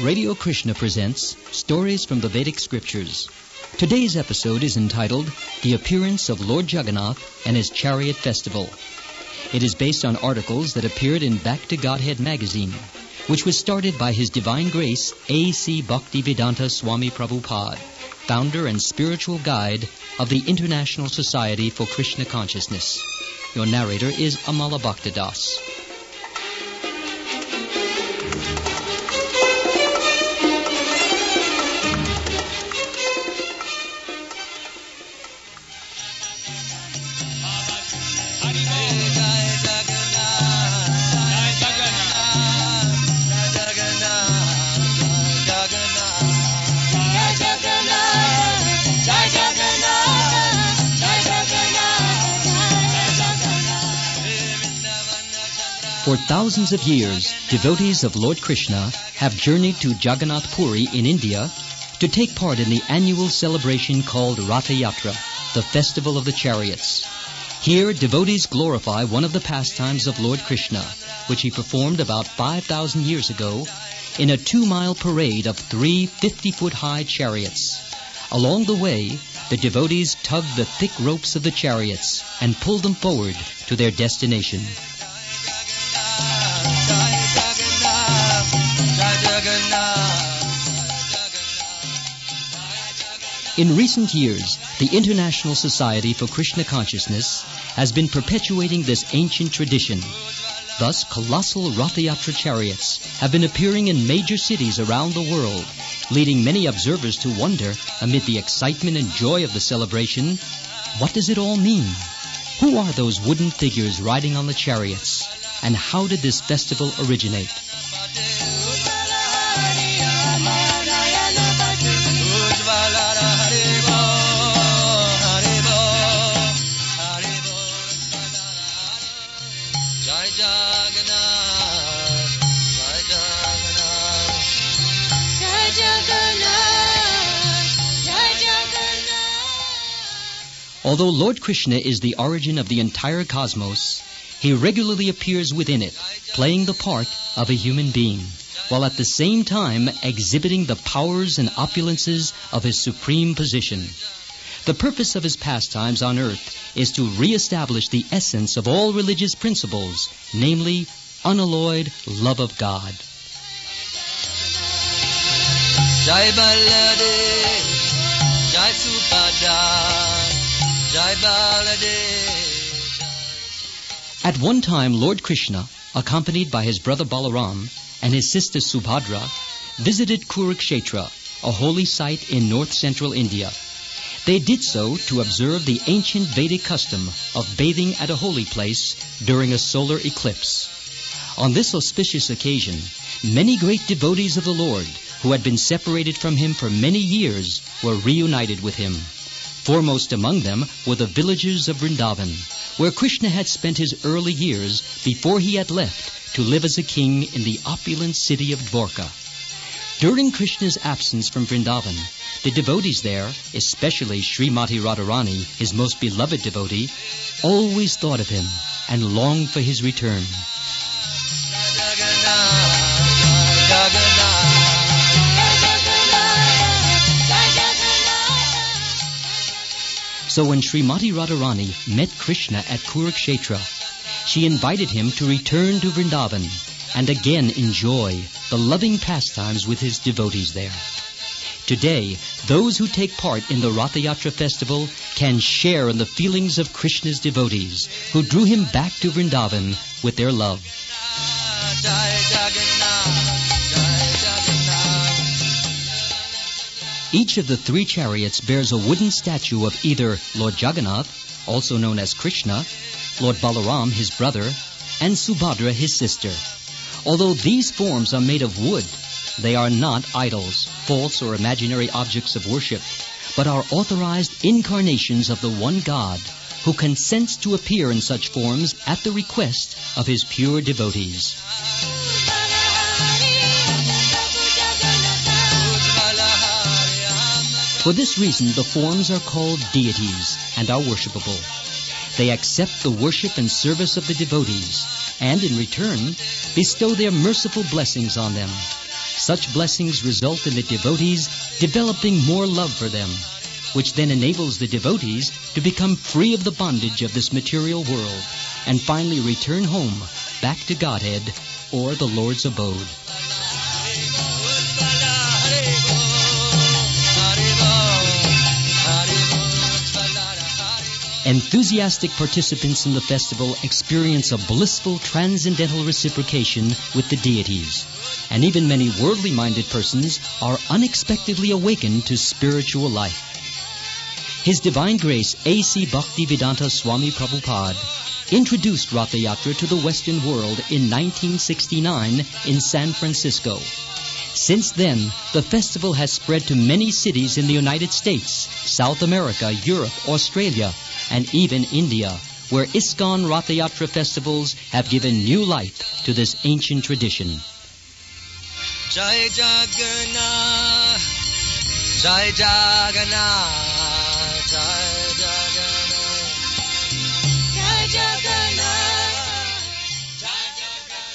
Radio Krishna presents Stories from the Vedic Scriptures. Today's episode is entitled The Appearance of Lord Jagganatha and His Chariot Festival. It is based on articles that appeared in Back to Godhead magazine, which was started by His Divine Grace A.C. Bhaktivedanta Swami Prabhupada, founder and spiritual guide of the International Society for Krishna Consciousness. Your narrator is Amal Bhakta Das. For thousands of years, devotees of Lord Krishna have journeyed to Jagannath Puri in India to take part in the annual celebration called Ratha Yatra, the Festival of the Chariots. Here, devotees glorify one of the pastimes of Lord Krishna, which he performed about 5,000 years ago in a 2-mile parade of 3 50-foot-high chariots. Along the way, the devotees tugged the thick ropes of the chariots and pulled them forward to their destination. In recent years, the International Society for Krishna Consciousness has been perpetuating this ancient tradition. Thus, colossal Ratha Yatra chariots have been appearing in major cities around the world, leading many observers to wonder, amid the excitement and joy of the celebration, what does it all mean? Who are those wooden figures riding on the chariots? And how did this festival originate? Although Lord Krishna is the origin of the entire cosmos, he regularly appears within it, playing the part of a human being, while at the same time exhibiting the powers and opulences of his supreme position. The purpose of his pastimes on earth is to re-establish the essence of all religious principles, namely, unalloyed love of God. Jai Balade, Jai Subhadra, Jai Balade. At one time, Lord Krishna, accompanied by his brother Balaram and his sister Subhadra, visited Kurukshetra, a holy site in north-central India. They did so to observe the ancient Vedic custom of bathing at a holy place during a solar eclipse. On this auspicious occasion, many great devotees of the Lord, who had been separated from him for many years, were reunited with him. Foremost among them were the villagers of Vrindavan, where Krishna had spent his early years before he had left to live as a king in the opulent city of Dwarka. During Krishna's absence from Vrindavan, the devotees there, especially Srimati Radharani, his most beloved devotee, always thought of him and longed for his return. So when Srimati Radharani met Krishna at Kurukshetra, she invited him to return to Vrindavan and again enjoy the loving pastimes with his devotees there. Today, those who take part in the Ratha Yatra festival can share in the feelings of Krishna's devotees, who drew him back to Vrindavan with their love. Each of the 3 chariots bears a wooden statue of either Lord Jaggannath, also known as Krishna, Lord Balaram, his brother, and Subhadra, his sister. Although these forms are made of wood, they are not idols, false or imaginary objects of worship, but are authorized incarnations of the one God, who consents to appear in such forms at the request of his pure devotees. For this reason, the forms are called deities and are worshipable. They accept the worship and service of the devotees, and in return, bestow their merciful blessings on them. Such blessings result in the devotees developing more love for them, which then enables the devotees to become free of the bondage of this material world and finally return home, back to Godhead or the Lord's abode. Enthusiastic participants in the festival experience a blissful transcendental reciprocation with the deities, and even many worldly-minded persons are unexpectedly awakened to spiritual life. His Divine Grace A.C. Bhaktivedanta Swami Prabhupada introduced Ratha Yatra to the Western world in 1969 in San Francisco. Since then, the festival has spread to many cities in the United States, South America, Europe, Australia, and even India, where ISKCON Ratha Yatra festivals have given new life to this ancient tradition. Jai Jagganatha, Jai Jagganatha, Jai Jagganatha, Jai Jagganatha.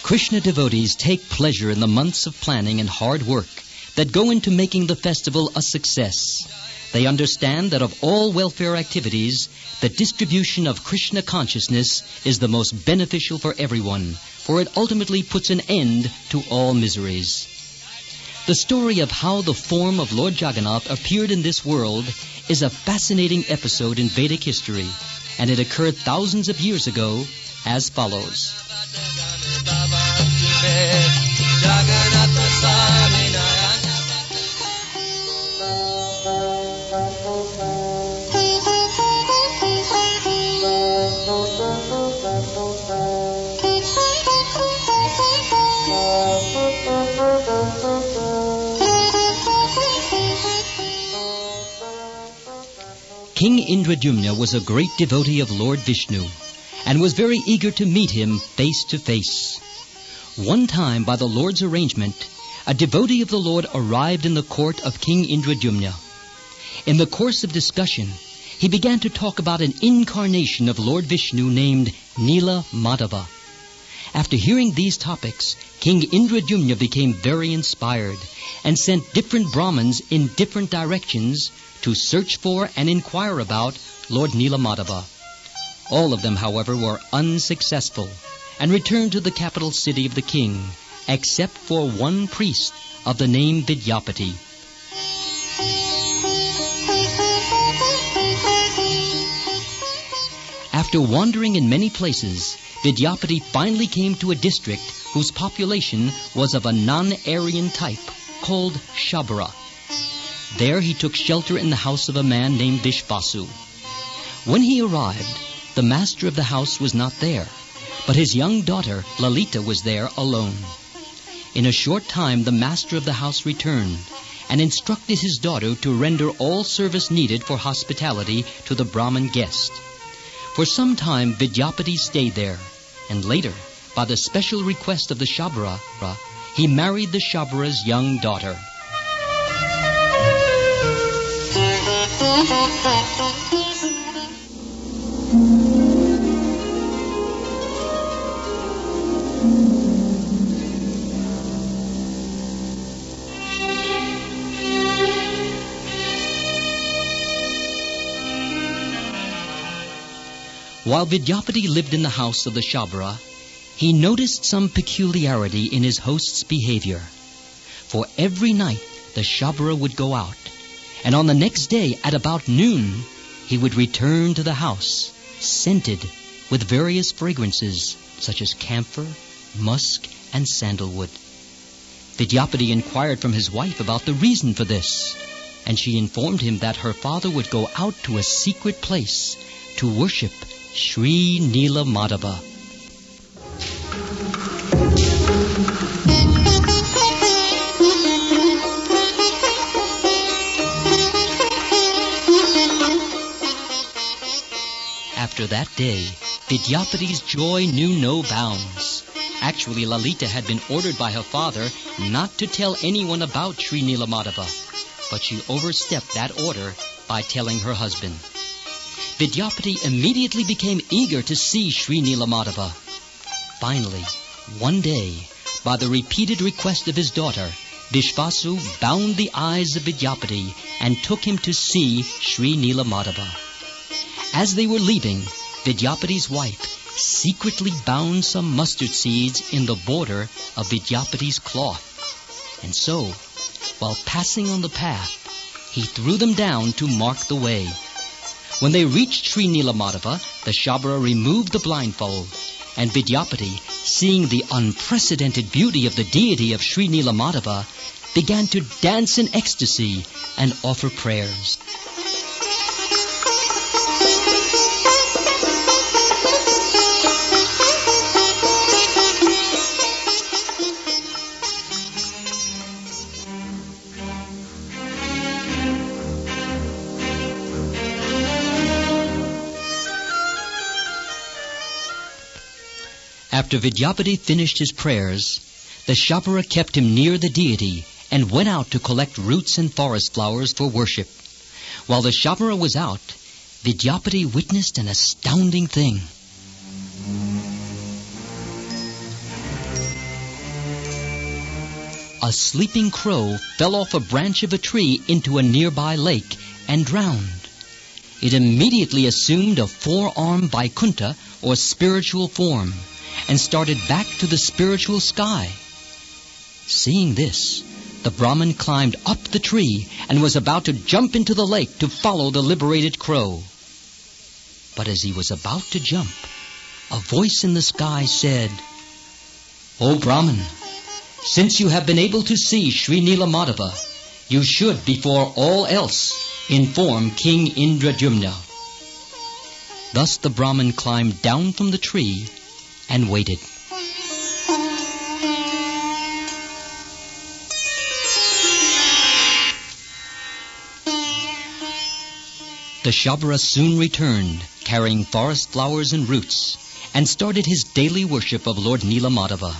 Krishna devotees take pleasure in the months of planning and hard work that go into making the festival a success. They understand that of all welfare activities, the distribution of Krishna consciousness is the most beneficial for everyone, for it ultimately puts an end to all miseries. The story of how the form of Lord Jagannath appeared in this world is a fascinating episode in Vedic history, and it occurred thousands of years ago as follows. King Indradyumna was a great devotee of Lord Vishnu and was very eager to meet him face to face. One time, by the Lord's arrangement, a devotee of the Lord arrived in the court of King Indradyumna. In the course of discussion, he began to talk about an incarnation of Lord Vishnu named Nila Madhava. After hearing these topics, King Indradyumna became very inspired and sent different Brahmins in different directions to search for and inquire about Lord Nila Madhava. All of them, however, were unsuccessful and returned to the capital city of the king, except for one priest of the name Vidyapati. After wandering in many places, Vidyapati finally came to a district whose population was of a non-Aryan type, called Shabra. There he took shelter in the house of a man named Vishvasu. When he arrived, the master of the house was not there, but his young daughter Lalita was there alone. In a short time the master of the house returned and instructed his daughter to render all service needed for hospitality to the Brahmin guest. For some time Vidyapati stayed there, and later, by the special request of the Shabra, he married the Shabra's young daughter. While Vidyapati lived in the house of the Shabra, he noticed some peculiarity in his host's behavior. For every night the Shabra would go out, and on the next day at about noon he would return to the house, scented with various fragrances such as camphor, musk, and sandalwood. Vidyapati inquired from his wife about the reason for this, and she informed him that her father would go out to a secret place to worship Sri Nila Madhava. After that day, Vidyapati's joy knew no bounds. Actually, Lalita had been ordered by her father not to tell anyone about Sri Nila Madhava, but she overstepped that order by telling her husband. Vidyapati immediately became eager to see Sri Nila Madhava. Finally, one day, by the repeated request of his daughter, Vishvasu bound the eyes of Vidyapati and took him to see Sri Nilamadava. As they were leaving, Vidyapati's wife secretly bound some mustard seeds in the border of Vidyapati's cloth. And so, while passing on the path, he threw them down to mark the way. When they reached Sri Nilamadava, the Shabara removed the blindfold, and Vidyapati, seeing the unprecedented beauty of the deity of Sri Nilamadava, began to dance in ecstasy and offer prayers. After Vidyapati finished his prayers, the Shabara kept him near the deity and went out to collect roots and forest flowers for worship. While the Shabara was out, Vidyapati witnessed an astounding thing. A sleeping crow fell off a branch of a tree into a nearby lake and drowned. It immediately assumed a four-armed Vaikuntha, or spiritual form, and started back to the spiritual sky. Seeing this, the Brahmin climbed up the tree and was about to jump into the lake to follow the liberated crow. But as he was about to jump, a voice in the sky said, "O Brahmin, since you have been able to see Sri Nilamadava, you should, before all else, inform King Indradyumna." Thus the Brahmin climbed down from the tree and waited. The Shabara soon returned, carrying forest flowers and roots, and started his daily worship of Lord Nilamadava.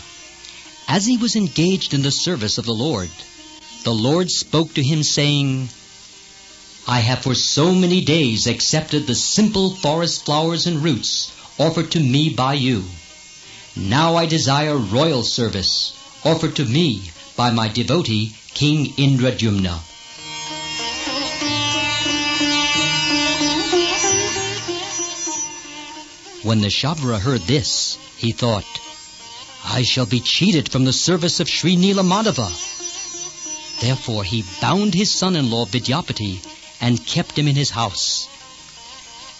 As he was engaged in the service of the Lord spoke to him, saying, "I have for so many days accepted the simple forest flowers and roots offered to me by you. Now I desire royal service offered to me by my devotee, King Indradyumna." When the Shabara heard this, he thought, "I shall be cheated from the service of Sri Nilamadava." Therefore he bound his son-in-law Vidyapati and kept him in his house.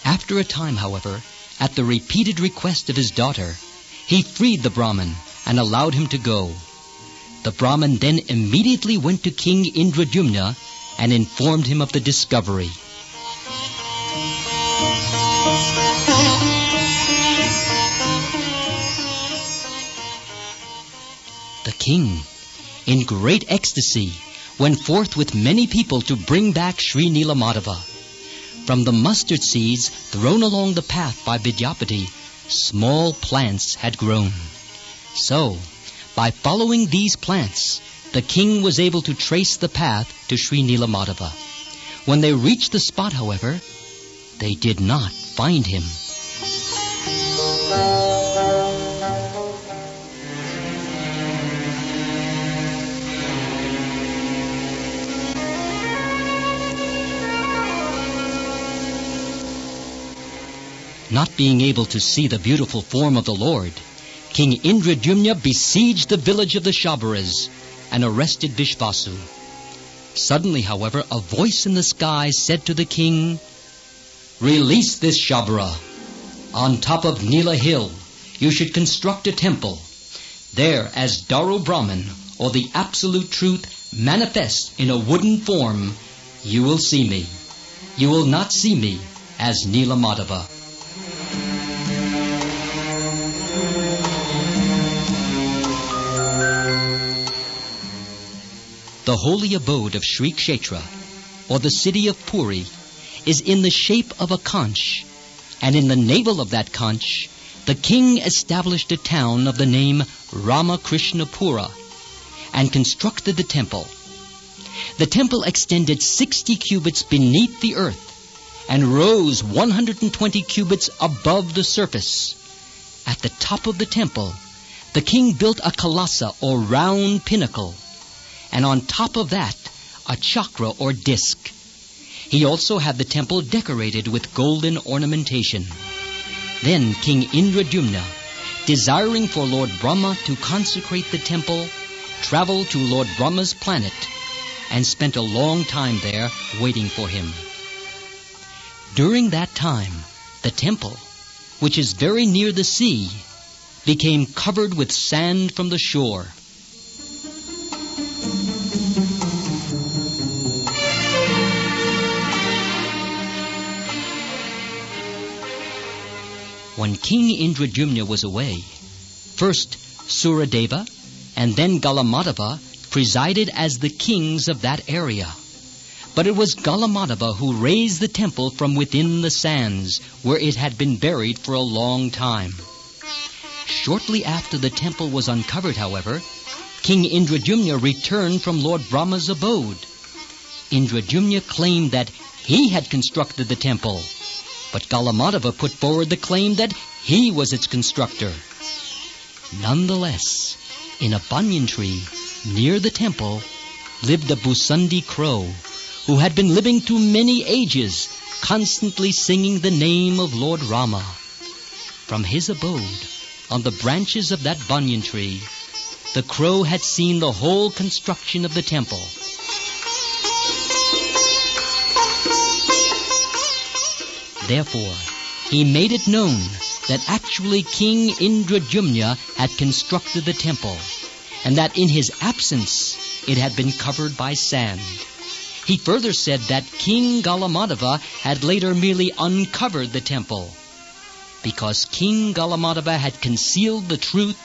After a time, however, at the repeated request of his daughter, he freed the Brahmin and allowed him to go. The Brahmin then immediately went to King Indradyumna and informed him of the discovery. The king, in great ecstasy, went forth with many people to bring back Sri Nilamadava. From the mustard seeds thrown along the path by Vidyapati, small plants had grown. So, by following these plants, the king was able to trace the path to Sri Nilamadava. When they reached the spot, however, they did not find him. Not being able to see the beautiful form of the Lord, King Indradyumna besieged the village of the Shabaras and arrested Vishvasu. Suddenly, however, a voice in the sky said to the king, "Release this Shabara. On top of Nila Hill, you should construct a temple. There, as Daru Brahman, or the Absolute Truth, manifest in a wooden form, you will see me. You will not see me as Nilamadava." The holy abode of Sri Kshetra, or the city of Puri, is in the shape of a conch, and in the navel of that conch, the king established a town of the name Ramakrishnapura and constructed the temple. The temple extended 60 cubits beneath the earth and rose 120 cubits above the surface. At the top of the temple, the king built a kalasa, or round pinnacle, and on top of that, a chakra or disc. He also had the temple decorated with golden ornamentation. Then King Indradyumna, desiring for Lord Brahma to consecrate the temple, traveled to Lord Brahma's planet and spent a long time there waiting for him. During that time, the temple, which is very near the sea, became covered with sand from the shore. When King Indradyumna was away, first Suradeva and then Galamadava presided as the kings of that area. But it was Galamadava who raised the temple from within the sands, where it had been buried for a long time. Shortly after the temple was uncovered, however, King Indradyumna returned from Lord Brahma's abode. Indradyumna claimed that he had constructed the temple, but Galamadava put forward the claim that he was its constructor. Nonetheless, in a banyan tree near the temple lived a Busandi crow who had been living through many ages, constantly singing the name of Lord Rama. From his abode, on the branches of that banyan tree, the crow had seen the whole construction of the temple. Therefore, he made it known that actually King Indradyumna had constructed the temple, and that in his absence it had been covered by sand. He further said that King Galamadava had later merely uncovered the temple. Because King Galamadava had concealed the truth,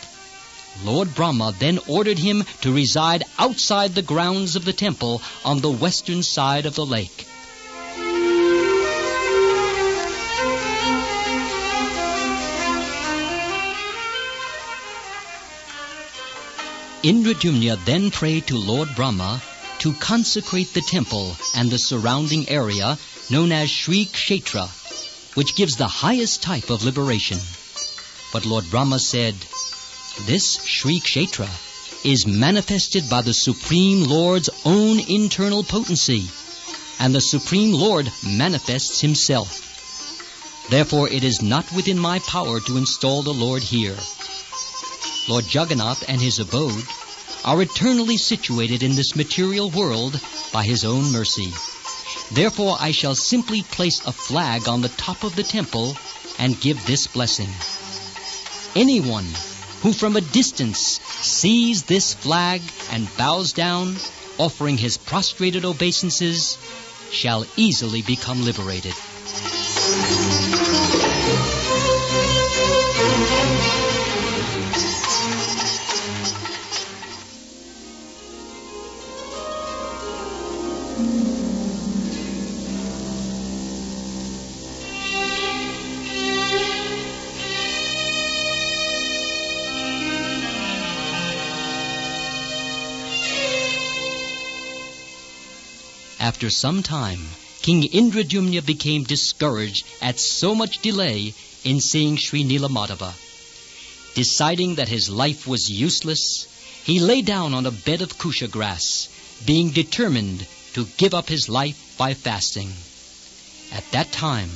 Lord Brahma then ordered him to reside outside the grounds of the temple on the western side of the lake. Indradyumna then prayed to Lord Brahma to consecrate the temple and the surrounding area known as Sri Kshetra, which gives the highest type of liberation. But Lord Brahma said, "This Sri Kshetra is manifested by the Supreme Lord's own internal potency, and the Supreme Lord manifests himself. Therefore it is not within my power to install the Lord here. Lord Jagganatha and his abode are eternally situated in this material world by his own mercy. Therefore I shall simply place a flag on the top of the temple and give this blessing. Anyone who from a distance sees this flag and bows down, offering his prostrated obeisances, shall easily become liberated." After some time, King Indradyumna became discouraged at so much delay in seeing Sri Nilamadava. Deciding that his life was useless, he lay down on a bed of kusha grass, being determined to give up his life by fasting. At that time,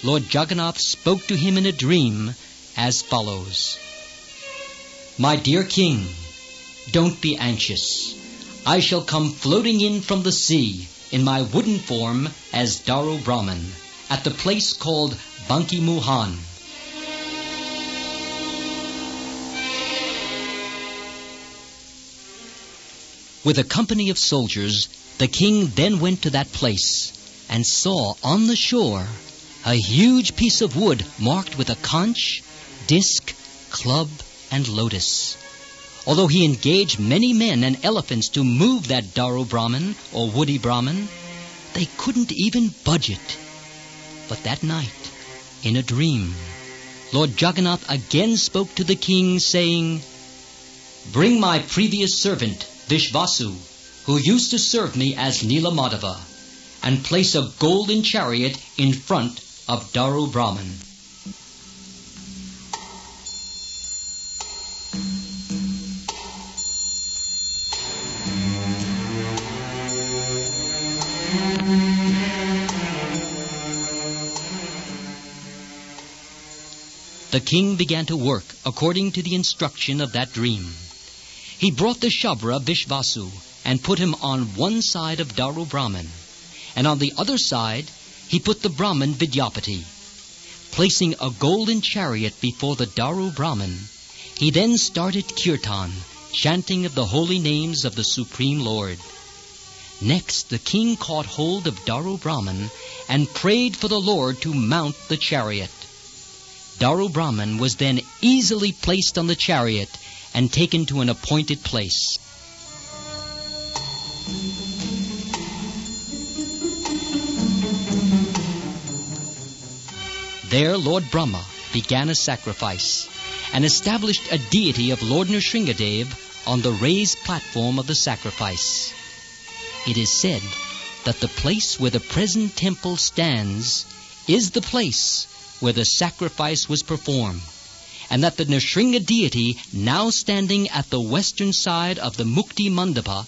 Lord Jagganatha spoke to him in a dream as follows: "My dear king, don't be anxious. I shall come floating in from the sea in my wooden form as Daru Brahman at the place called Banki Muhan. With a company of soldiers, the king then went to that place and saw on the shore a huge piece of wood marked with a conch, disc, club, and lotus. Although he engaged many men and elephants to move that Daru Brahman or woody Brahman, they couldn't even budge it. But that night, in a dream, Lord Jagganatha again spoke to the king, saying, "Bring my previous servant, Vishvasu, who used to serve me as Nilamadava, and place a golden chariot in front of Daru Brahman." the king began to work according to the instruction of that dream. He brought the Shabra Vishvasu and put him on one side of Daru Brahman, and on the other side he put the Brahman Vidyapati. Placing a golden chariot before the Daru Brahman, he then started kirtan, chanting of the holy names of the Supreme Lord. Next, the king caught hold of Daru Brahman and prayed for the Lord to mount the chariot. Daru Brahman was then easily placed on the chariot and taken to an appointed place. There Lord Brahma began a sacrifice and established a deity of Lord Nrsingadev on the raised platform of the sacrifice. It is said that the place where the present temple stands is the place where the sacrifice was performed, and that the Nrsinga deity now standing at the western side of the Mukti Mandapa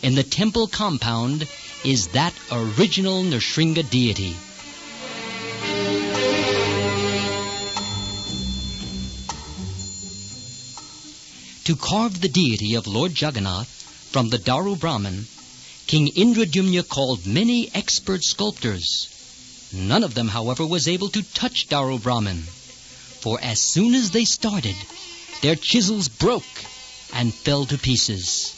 in the temple compound is that original Nrsinga deity. To carve the deity of Lord Jagannath from the Daru Brahman, King Indradyumna called many expert sculptors. None of them, however, was able to touch Daru Brahman, for as soon as they started, their chisels broke and fell to pieces.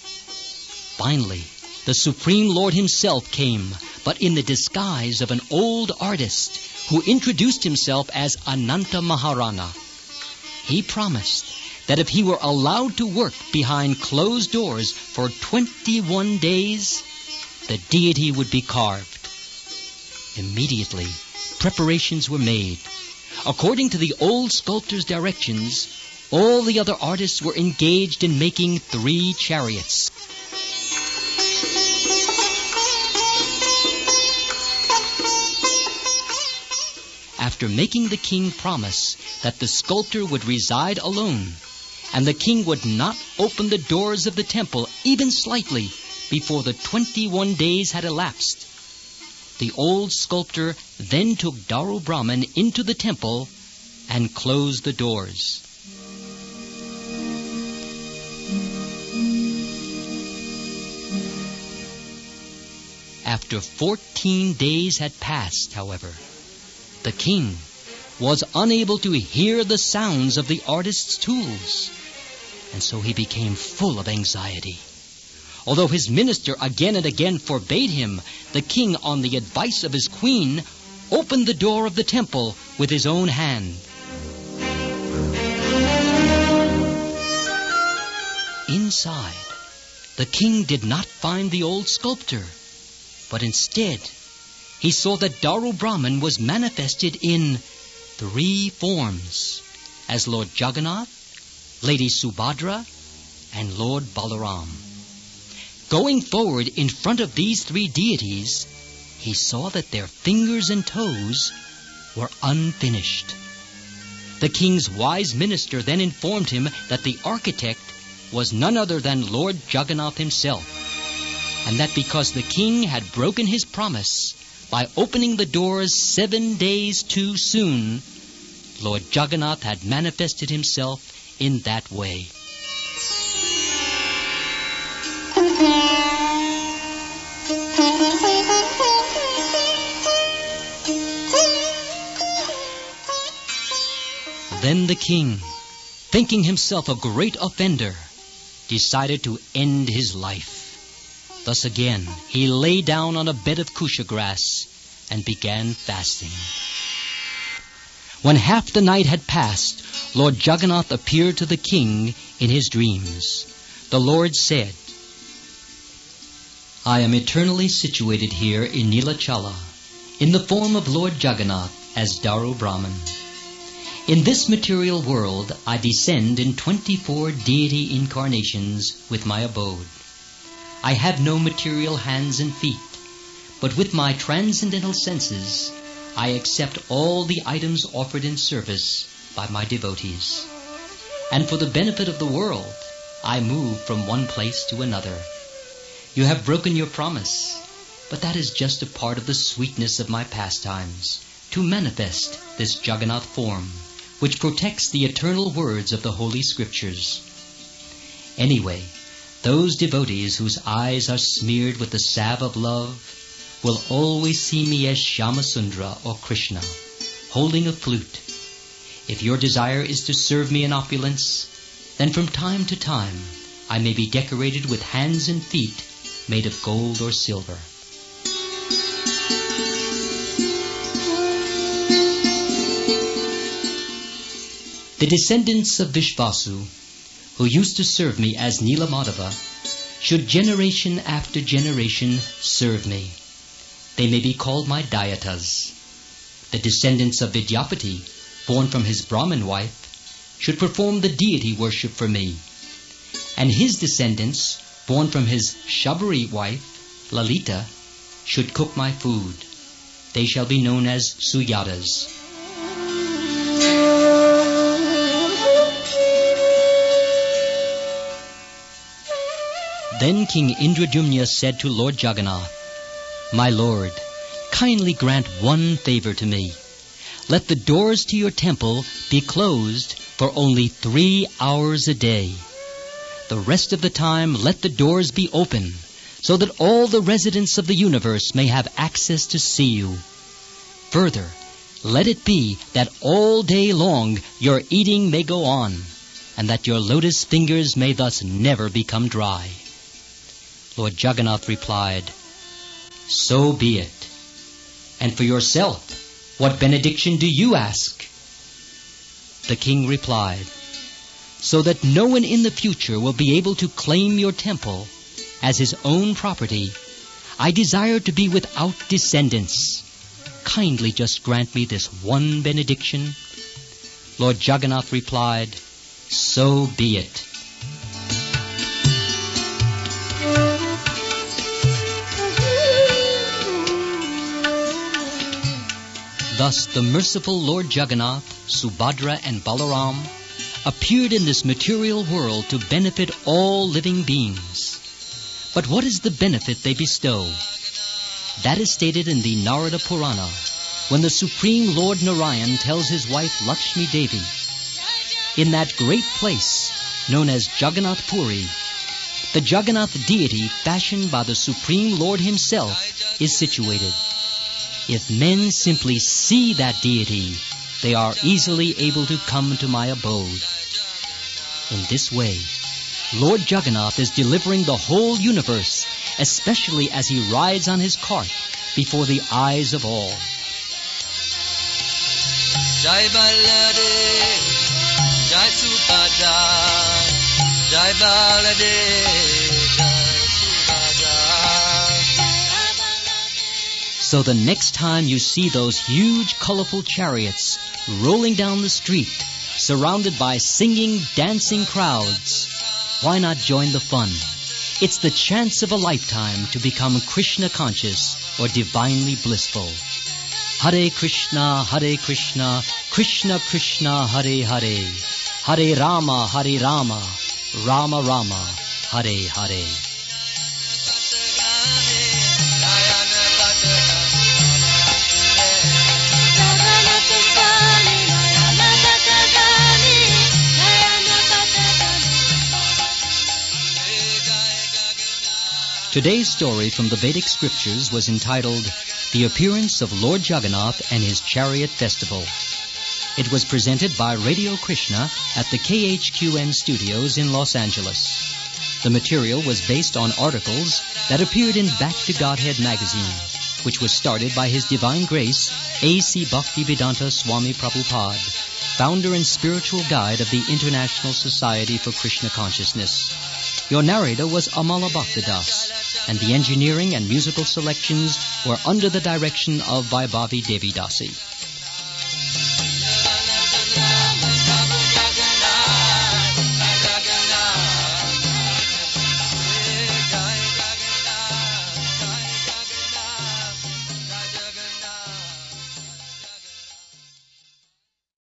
Finally, the Supreme Lord himself came, but in the disguise of an old artist who introduced himself as Ananta Maharana. He promised that if he were allowed to work behind closed doors for 21 days, the deity would be carved. Immediately, preparations were made. According to the old sculptor's directions, all the other artists were engaged in making 3 chariots. After making the king promise that the sculptor would reside alone, and the king would not open the doors of the temple even slightly before the 21 days had elapsed, the old sculptor then took Daru Brahman into the temple and closed the doors. After 14 days had passed, however, the king was unable to hear the sounds of the artist's tools, and so he became full of anxiety. Although his minister again and again forbade him, the king, on the advice of his queen, opened the door of the temple with his own hand. Inside, the king did not find the old sculptor, but instead he saw that Daru Brahman was manifested in 3 forms, as Lord Jagannath, Lady Subhadra, and Lord Balaram. Going forward in front of these 3 deities, he saw that their fingers and toes were unfinished. The king's wise minister then informed him that the architect was none other than Lord Jagannath himself, and that because the king had broken his promise by opening the doors 7 days too soon, Lord Jagannath had manifested himself in that way. Then the king, thinking himself a great offender, decided to end his life. Thus again, he lay down on a bed of kusha grass and began fasting. When half the night had passed, Lord Jagannath appeared to the king in his dreams. The Lord said, "I am eternally situated here in Nilachala, in the form of Lord Jagannath as Daru Brahman. In this material world, I descend in 24 deity incarnations with my abode. I have no material hands and feet, but with my transcendental senses, I accept all the items offered in service by my devotees. And for the benefit of the world, I move from one place to another. You have broken your promise, but that is just a part of the sweetness of my pastimes, to manifest this Jagannath form. which protects the eternal words of the Holy Scriptures. Anyway, those devotees whose eyes are smeared with the salve of love will always see me as Shyamasundara or Krishna, holding a flute. If your desire is to serve me in opulence, then from time to time I may be decorated with hands and feet made of gold or silver. The descendants of Vishvasu, who used to serve me as Nilamadava, should generation after generation serve me. They may be called my Dayatas. The descendants of Vidyapati, born from his Brahmin wife, should perform the deity worship for me. And his descendants, born from his Shabari wife, Lalita, should cook my food. They shall be known as Suyadas. Then King Indradyumna said to Lord Jagannath, "My lord, kindly grant one favor to me. Let the doors to your temple be closed for only 3 hours a day. The rest of the time let the doors be open, so that all the residents of the universe may have access to see you. Further, let it be that all day long your eating may go on, and that your lotus fingers may thus never become dry." Lord Jagannath replied, "So be it. And for yourself, what benediction do you ask?" The king replied, "So that no one in the future will be able to claim your temple as his own property, I desire to be without descendants. Kindly just grant me this one benediction." Lord Jagannath replied, "So be it." Thus the merciful Lord Jagannath, Subhadra and Balaram appeared in this material world to benefit all living beings. But what is the benefit they bestow? That is stated in the Narada Purana, when the Supreme Lord Narayan tells his wife Lakshmi Devi, "In that great place known as Jagannath Puri, the Jagannath deity fashioned by the Supreme Lord himself is situated. If men simply see that deity, they are easily able to come to my abode." In this way, Lord Jagannath is delivering the whole universe, especially as he rides on his cart before the eyes of all. Jai Baladev, Jai Subhadra, Jai Baladev, Jai Subhadra. So the next time you see those huge, colorful chariots rolling down the street, surrounded by singing, dancing crowds, why not join the fun? It's the chance of a lifetime to become Krishna conscious or divinely blissful. Hare Krishna, Krishna Krishna, Hare Hare, Hare Rama, Rama Rama, Hare Hare. Today's story from the Vedic scriptures was entitled The Appearance of Lord Jagannath and His Chariot Festival. It was presented by Radio Krishna at the KHQN studios in Los Angeles. The material was based on articles that appeared in Back to Godhead magazine, which was started by His Divine Grace, A.C. Bhaktivedanta Swami Prabhupada, founder and spiritual guide of the International Society for Krishna Consciousness. Your narrator was Amal Bhakta, and the engineering and musical selections were under the direction of Vaibhavi Devi Dasi.